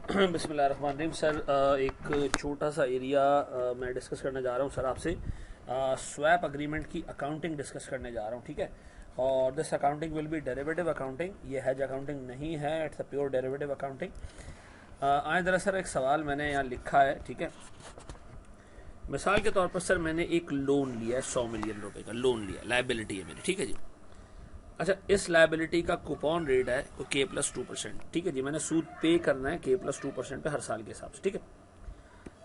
बिस्मिल्लाहिर्रहमानिर्रहीम सर, एक छोटा सा एरिया मैं डिस्कस करने जा रहा हूँ सर आपसे। स्वैप अग्रीमेंट की अकाउंटिंग डिस्कस करने जा रहा हूँ, ठीक है। और this accounting will be derivative accounting, ये हैज अकाउंटिंग नहीं है, it's a pure derivative accounting. आए ज़रा सर, एक सवाल मैंने यहाँ लिखा है, ठीक है। मिसाल के तौर पर सर मैंने एक लोन लिया है, 100 मिलियन रुपए का लोन लिया, लाइबिलिटी है मेरी, ठीक है जी। अच्छा, इस लाइबिलिटी का कूपन रेट है K+2%, ठीक है जी। मैंने सूद पे करना है K+2% पे हर साल के हिसाब से, ठीक है।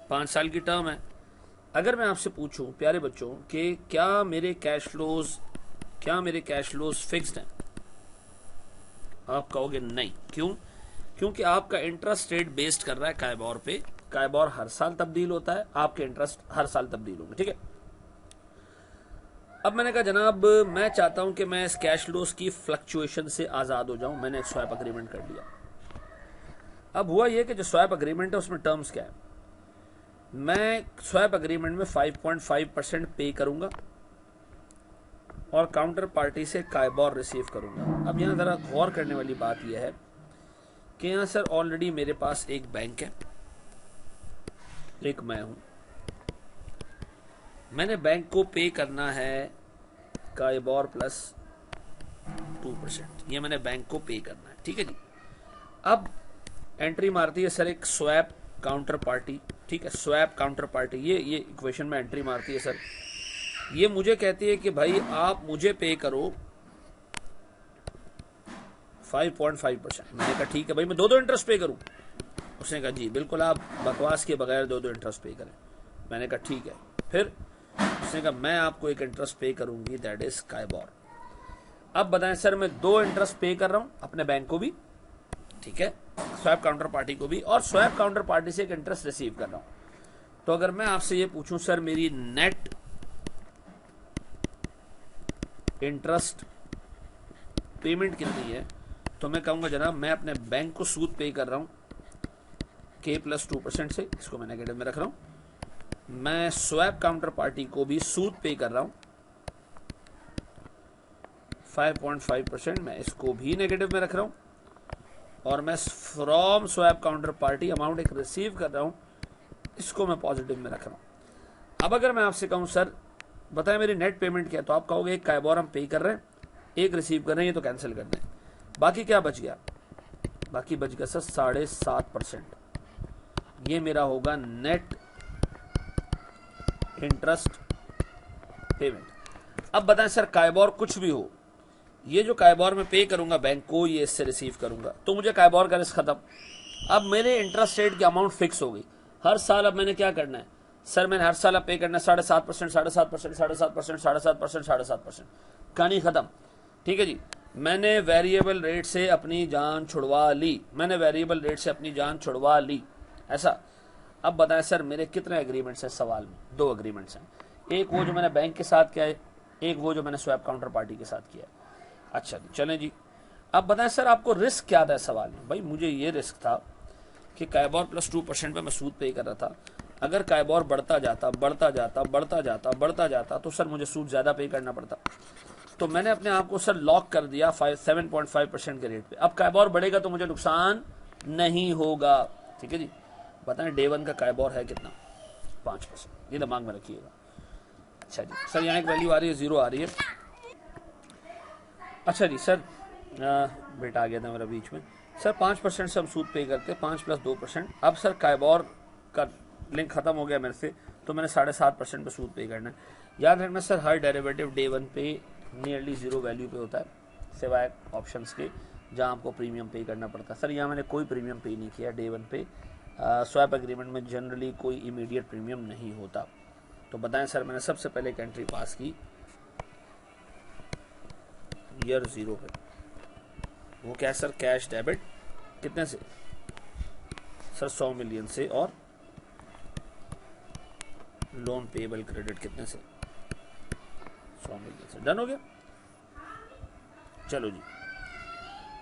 5 साल की टर्म है। अगर मैं आपसे पूछूं प्यारे बच्चों कि क्या मेरे कैश फ्लोज फिक्स्ड हैं, आप कहोगे नहीं। क्यों? क्योंकि आपका इंटरेस्ट रेट बेस्ड कर रहा है काइबोर पे। काइबोर हर साल तब्दील होता है, आपके इंटरेस्ट हर साल तब्दील होंगे, ठीक है। अब मैंने कहा जनाब, मैं चाहता हूं कि मैं इस कैश फ्लोज की फ्लक्चुएशन से आजाद हो जाऊं। मैंने एक स्वैप अग्रीमेंट कर लिया। अब हुआ यह कि जो स्वैप अग्रीमेंट है उसमें टर्म्स क्या है, मैं स्वैप अग्रीमेंट में 5.5% पे करूंगा और काउंटर पार्टी से काइबोर रिसीव करूंगा। अब यहां जरा गौर करने वाली बात यह है कि यहां सर ऑलरेडी मेरे पास एक बैंक है, एक मैं हूं। मैंने बैंक को पे करना है काइबोर +2%, ये मैंने बैंक को पे करना है, ठीक है जी। अब एंट्री मारती है सर एक स्वैप काउंटर पार्टी, ठीक है। स्वैप काउंटर पार्टी ये इक्वेशन में एंट्री मारती है सर। ये मुझे कहती है कि भाई आप मुझे पे करो 5.5%। मैंने कहा ठीक है भाई, मैं दो इंटरेस्ट पे करूं। उसने कहा जी बिल्कुल, आप बकवास के बगैर दो इंटरेस्ट पे करें। मैंने कहा ठीक है। फिर उसने कहा मैं आपको एक इंटरेस्ट पे करूंगी, दैट इज काइबोर। अब बताएं सर, मैं दो इंटरेस्ट पे कर रहा हूं, अपने बैंक को भी, ठीक है, स्वैप काउंटर पार्टी को भी, और स्वैप काउंटर पार्टी से एक इंटरेस्ट रिसीव कर रहा हूं। तो अगर मैं आपसे ये पूछूं सर मेरी नेट इंटरेस्ट पेमेंट कितनी है, तो मैं कहूंगा जनाब मैं अपने बैंक को सूद पे कर रहा हूं K+2% से, इसको मैं नेगेटिव में रख रहा हूं। मैं स्वैप काउंटर पार्टी को भी सूद पे कर रहा हूं 5.5%, मैं इसको भी नेगेटिव में रख रहा हूं। और मैं from swap counter party amount एक रिसीव कर रहा हूं, इसको मैं पॉजिटिव में रख रहा हूं। अब अगर मैं आपसे कहूं सर बताएं मेरी नेट पेमेंट क्या है, तो आप कहोगे एक काइबोर हम पे कर रहे हैं, एक रिसीव कर रहे हैं, ये तो कैंसिल कर दें। बाकी क्या बच गया? बाकी बच गया सर 7.5%। ये मेरा होगा नेट इंटरेस्ट पेमेंट। अब बताएं सर काइबोर कुछ भी हो, ये जो काइबोर में पे करूंगा बैंक को, ये इससे रिसीव करूंगा, तो मुझे काइबोर का रिस्क खत्म। अब मेरे इंटरेस्ट रेट की अमाउंट फिक्स हो गई हर साल। अब मैंने क्या करना है सर, मैंने हर साल अब पे करना है 7.5%, 7.5%, 7.5%, 7.5%, 7.5%, कहानी खत्म, ठीक है जी। मैंने वेरिएबल रेट से अपनी जान छुड़वा ली, ऐसा। अब बताएं सर मेरे कितने एग्रीमेंट्स हैं सवाल में? 2 एग्रीमेंट्स हैं, एक वो जो मैंने बैंक के साथ किया है, एक वो जो मैंने स्वैप काउंटर पार्टी के साथ किया है। अच्छा जी, चलें जी। अब बताएं सर आपको रिस्क क्या था सवाल में? भाई मुझे ये रिस्क था कि काइबोर +2% पे मैं सूद पे कर रहा था। अगर काइबोर बढ़ता जाता तो सर मुझे सूद ज्यादा पे करना पड़ता। तो मैंने अपने आप को सर लॉक कर दिया 7.5% के रेट पे। अब काइबोर बढ़ेगा तो मुझे नुकसान नहीं होगा, ठीक है जी। बताएं डे 1 का काइबोर है कितना? 5%, ये दिमाग में रखिएगा। अच्छा जी सर, यहाँ एक वैल्यू आ रही है, 0 आ रही है। अच्छा जी सर, बेटा आ गया था मेरा बीच में। सर 5% से हम सूद पे करते हैं, 5 + 2%। अब सर काइबोर का लिंक खत्म हो गया मेरे से, तो मैंने 7.5% पे सूद पे करना है। याद रखना सर, हर डेरिवेटिव डे 1 पे नियरली 0 वैल्यू पे होता है, सिवाय ऑप्शंस के जहां आपको प्रीमियम पे करना पड़ता है। सर यहाँ मैंने कोई प्रीमियम पे नहीं किया डे 1 पे। स्वैप एग्रीमेंट में जनरली कोई इमीडिएट प्रीमियम नहीं होता। तो बताएं सर, मैंने सबसे पहले एक एंट्री पास की ईयर 0 पे, वो क्या है सर? कैश डेबिट कितने से? सर 100 मिलियन से। और लोन पेबल क्रेडिट कितने से? 100 मिलियन से। डन हो गया। चलो जी,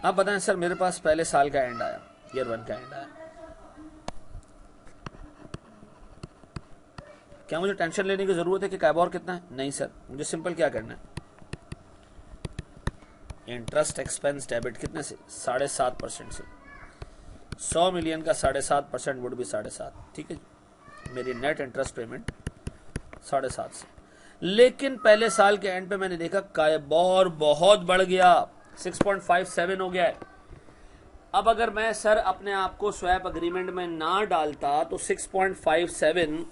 अब बताएं सर मेरे पास पहले साल का एंड आया, ईयर 1 का एंड आया। क्या मुझे टेंशन लेने की जरूरत है कि काइबोर कितना है? नहीं सर, मुझे सिंपल क्या करना है, इंटरेस्ट एक्सपेंस डेबिट कितने से? 7.5% से। 100 मिलियन का 7.5% वुड भी 7.5, ठीक है। मेरी नेट इंटरेस्ट पेमेंट 7.5 से, लेकिन पहले साल के एंड पे मैंने देखा कायबोर बहुत बढ़ गया, 6.57 हो गया है। अब अगर मैं सर अपने आप को स्वैप अग्रीमेंट में ना डालता तो 6.57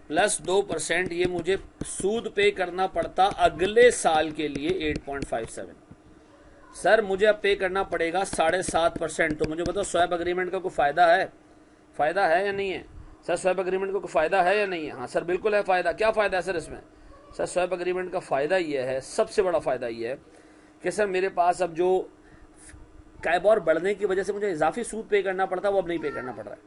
प्लस 2% ये मुझे सूद पे करना पड़ता अगले साल के लिए 8.57। सर मुझे अब पे करना पड़ेगा 7.5%। तो मुझे बताओ स्वैप अग्रीमेंट का कोई फायदा है? फायदा है या नहीं है सर? स्वैप अग्रीमेंट का कोई फायदा है या नहीं है? हाँ सर बिल्कुल है फायदा। क्या फायदा है सर इसमें? सर स्वैप अग्रीमेंट का फायदा ये है, सबसे बड़ा फायदा ये है कि सर मेरे पास अब जो कायबोर बढ़ने की वजह से मुझे इजाफी सूद पे करना पड़ता वो अब नहीं पे करना पड़ रहा है।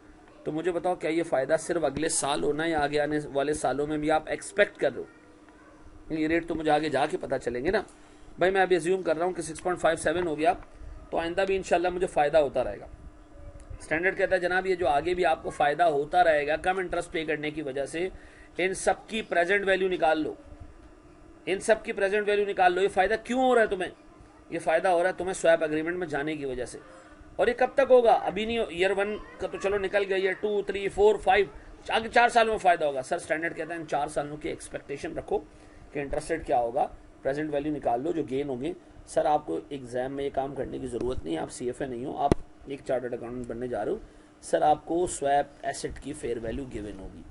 तो मुझे बताओ क्या ये फायदा सिर्फ अगले साल होना है या आगे आने वाले सालों में भी आप एक्सपेक्ट कर रहे हो? ये रेट तो मुझे आगे जाके पता चलेंगे ना भाई। मैं अभी अज्यूम कर रहा हूँ कि 6.57 हो गया तो आइंदा भी इंशाल्लाह मुझे फायदा होता रहेगा। स्टैंडर्ड कहता है जनाब ये जो आगे भी आपको फायदा होता रहेगा कम इंटरेस्ट पे करने की वजह से, इन सब की प्रेजेंट वैल्यू निकाल लो, इन सब की प्रेजेंट वैल्यू निकाल लो। ये फायदा क्यों हो रहा है तुम्हें? ये फायदा हो रहा है तुम्हें स्वैप अग्रीमेंट में जाने की वजह से। और ये कब तक होगा? अभी नहीं, ईयर 1 का तो चलो निकल गया, ईयर 2, 3, 4, 5, आगे 4 सालों में फायदा होगा। सर स्टैंडर्ड कहता है इन 4 सालों की एक्सपेक्टेशन रखो कि इंटरेस्ट रेट क्या होगा, प्रेजेंट वैल्यू निकाल लो जो गेन होंगे। सर आपको एग्जाम में ये काम करने की जरूरत नहीं है, आप CFA नहीं हो, आप एक चार्टर्ड अकाउंटेंट बनने जा रहे हो। सर आपको स्वैप एसेट की फेयर वैल्यू गिवन होगी।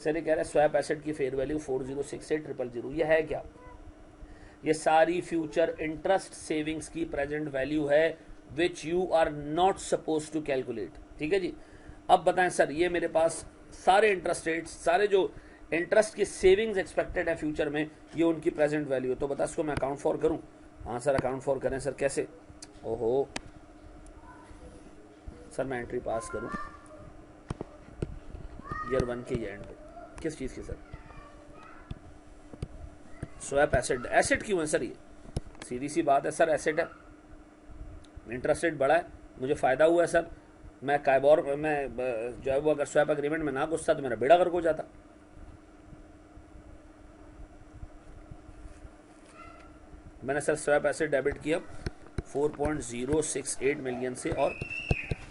सर ये कह रहा है स्वैप एसेट की फेयर वैल्यू 4068,000। ये है क्या? ये सारी फ्यूचर इंटरेस्ट सेविंग्स की प्रेजेंट वैल्यू है which you are not suppose to calculate, ठीक है जी। अब बताएं सर ये मेरे पास सारे इंटरेस्ट रेट्स, सारे जो इंटरेस्ट की सेविंग्स एक्सपेक्टेड है फ्यूचर में, ये उनकी प्रेजेंट वैल्यू है। तो बता इसको मैं अकाउंट फॉर करूं? हाँ सर अकाउंट फॉर करें। सर कैसे? ओहो सर मैं एंट्री पास करूं ईयर 1 के एंड पे, किस चीज की सर? Swap asset. एसेट क्यों है सर? ये सीधी सी बात है सर, एसेट है, इंटरेस्ट रेट बढ़ा है, मुझे फायदा हुआ है सर। मैं कायबोर में जो है वो अगर स्वैप अग्रीमेंट में ना घुसता तो मेरा बेड़ा गर्क हो जाता। मैंने सर स्वैप एसेट डेबिट किया 4.068 मिलियन से और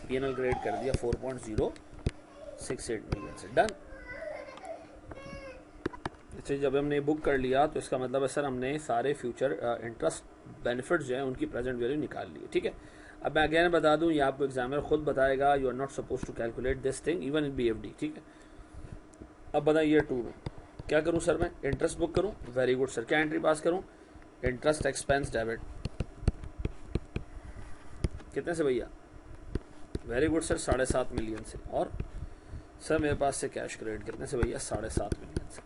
P&L क्रेडिट कर दिया 4.068 मिलियन से। डन। इससे जब हमने बुक कर लिया तो इसका मतलब है सर हमने सारे फ्यूचर इंटरेस्ट बेनिफिट्स जो है उनकी प्रेजेंट वैल्यू निकाल ली है, ठीक है। अब मैं अगेन बता दूं, ये आपको एग्जामिनर खुद बताएगा, you are not suppose to calculate this thing even in BFD, ठीक है। अब बताइए ईयर 2 में क्या करूं सर? मैं इंटरेस्ट बुक करूं? Very good sir. क्या एंट्री पास करूं? Interest expense debit. कितने से भैया? वेरी गुड सर 7.5 मिलियन से। और सर मेरे पास से कैश क्रेडिट कितने से भैया? 7.5 मिलियन से।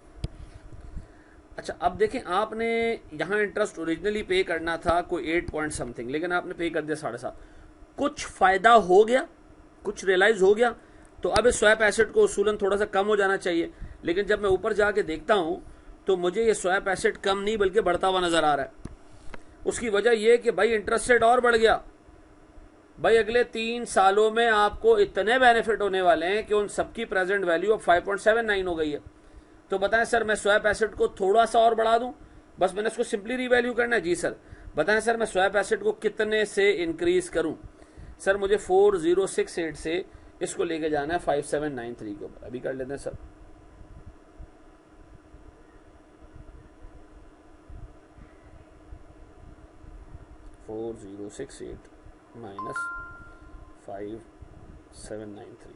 अच्छा अब देखें, आपने यहाँ इंटरेस्ट ओरिजिनली पे करना था कोई 8 पॉइंट समथिंग, लेकिन आपने पे कर दिया 7.5। कुछ फायदा हो गया, कुछ रियलाइज हो गया, तो अब इस स्वैप एसेट को उसूलन थोड़ा सा कम हो जाना चाहिए। लेकिन जब मैं ऊपर जाके देखता हूं तो मुझे ये स्वैप एसेट कम नहीं बल्कि बढ़ता हुआ नजर आ रहा है। उसकी वजह यह कि भाई इंटरेस्ट रेट और बढ़ गया। भाई अगले 3 सालों में आपको इतने बेनिफिट होने वाले हैं कि उन सबकी प्रेजेंट वैल्यू अब 5.79 हो गई है। तो बताएं सर मैं स्वैप एसेट को थोड़ा सा और बढ़ा दूं? बस मैंने इसको सिंपली रीवैल्यू करना है। जी सर। बताएं सर मैं स्वैप एसेट को कितने से इंक्रीज करूं? सर मुझे 4068 से इसको लेके जाना है 5793 के ऊपर। अभी कर लेते हैं सर। -5793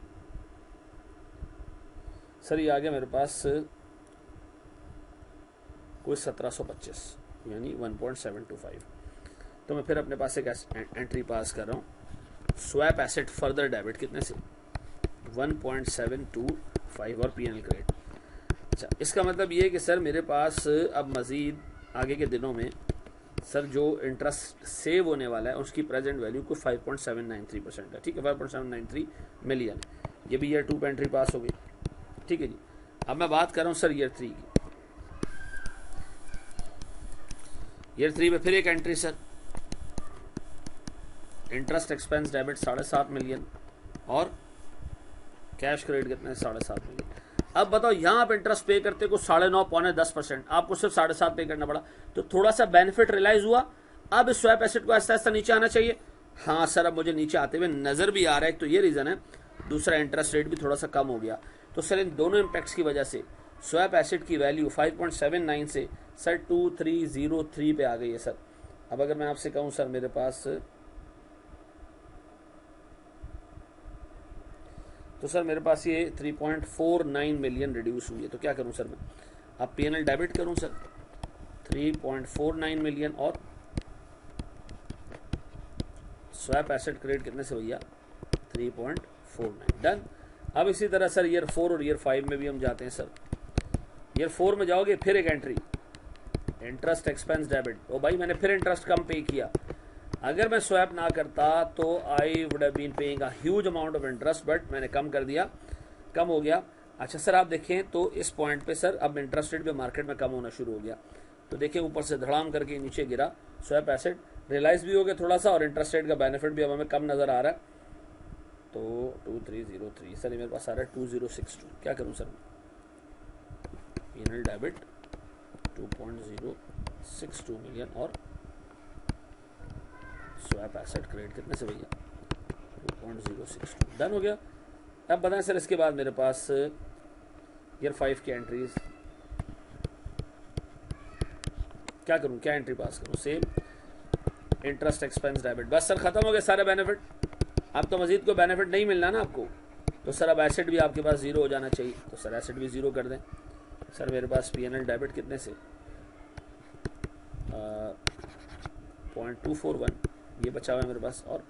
सर ये आ गया मेरे पास कोई 1725 यानी 1.725। तो मैं फिर अपने पास एक एंट्री पास कर रहा हूँ, स्वैप एसेट फर्दर डेबिट कितने से? 1.725 और P&L क्रेडिट। अच्छा इसका मतलब ये है कि सर मेरे पास अब मज़ीद आगे के दिनों में सर जो इंटरेस्ट सेव होने वाला है उसकी प्रेजेंट वैल्यू को 5.793% है, ठीक है। 5.793 मिलियन। ये भी ईयर 2 पे एंट्री पास हो गई, ठीक है जी। अब मैं बात कर रहा हूँ सर ईयर 3 की। ईयर 3 में फिर एक entry sir, interest expense debit 7.5 million और कैश क्रेडिट कितने? 7.5 मिलियन। अब बताओ यहाँ आप इंटरेस्ट पे करते को 9.5 पौने 10%, आपको सिर्फ 7.5 पे करना पड़ा, तो थोड़ा सा बेनिफिट रियलाइज हुआ। अब इस स्वैप एसेट को आहिस्ता आहिस्ता नीचे आना चाहिए। हाँ सर, अब मुझे नीचे आते हुए नज़र भी आ रहा है, तो ये रीज़न है, दूसरा इंटरेस्ट रेट भी थोड़ा सा कम हो गया। तो सर इन दोनों इम्पैक्ट्स की वजह से स्वैप एसेट की वैल्यू 5.79 से सर 2303 पे आ गई है सर। अब अगर मैं आपसे कहूँ सर मेरे पास, तो सर मेरे पास ये 3.49 मिलियन रिड्यूस हुई है, तो क्या करूँ सर मैं? अब पीएनएल डेबिट करूँ सर 3.49 मिलियन और स्वैप एसेट क्रेडिट कितने से भैया? 3.49। डन। अब इसी तरह सर ईयर 4 और ईयर 5 में भी हम जाते हैं सर। ईयर 4 में जाओगे, फिर एक एंट्री इंटरेस्ट एक्सपेंस डेबिट। ओ भाई, मैंने फिर इंटरेस्ट कम पे किया। अगर मैं स्वैप ना करता तो I would have been paying a huge amount of interest, but मैंने कम कर दिया, कम हो गया। अच्छा सर आप देखें तो इस पॉइंट पे सर अब इंटरेस्ट रेट भी मार्केट में कम होना शुरू हो गया, तो देखिए ऊपर से धड़ाम करके नीचे गिरा, स्वैप एसेट रियलाइज भी हो गया थोड़ा सा, और इंटरेस्ट रेट का बेनिफिट भी अब हमें कम नज़र आ रहा है। तो 2303 सर, ये मेरे पास आ रहा है 2062। क्या करूँ सर? पीएनएल डेबिट 2.062 मिलियन और स्वैप एसेट क्रेडिट कितने से भैया? 2.062। डन हो गया। अब बताएं सर इसके बाद मेरे पास ईयर 5 की एंट्रीज क्या करूं, क्या एंट्री पास करूं? Same interest expense debit. बस सर खत्म हो गए सारे बेनिफिट। अब तो मजीद कोई बेनिफिट नहीं मिलना ना आपको, तो सर अब एसेट भी आपके पास जीरो हो जाना चाहिए, तो सर एसेट भी जीरो कर दें। सर मेरे पास पीएनएल डेबिट कितने से? 0.241 ये बचा हुआ है मेरे पास। और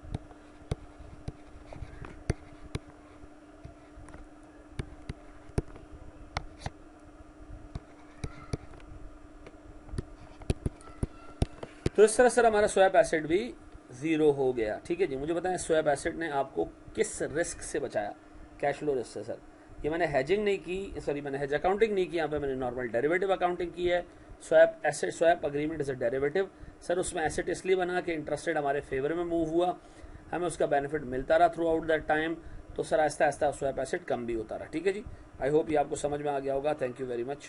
तो इस तरह सर हमारा स्वैप एसेट भी ज़ीरो हो गया। ठीक है जी, मुझे बताएं स्वैप एसेट ने आपको किस रिस्क से बचाया? कैश फ्लो रिस्क से सर। ये मैंने हेजिंग नहीं की, सॉरी मैंने हेज अकाउंटिंग नहीं की, यहाँ पे मैंने नॉर्मल डेरिवेटिव अकाउंटिंग की है। Swap asset, swap agreement is a derivative sir. उसमें एसेट इसलिए बना कि इंटरेस्ट रेट हमारे फेवर में मूव हुआ, हमें उसका बेनिफिट मिलता रहा थ्रू आउट दैट टाइम, तो sir Aahista Aahista swap asset कम भी होता रहा। ठीक है जी, आई होप ये आपको समझ में आ गया होगा। Thank you very much.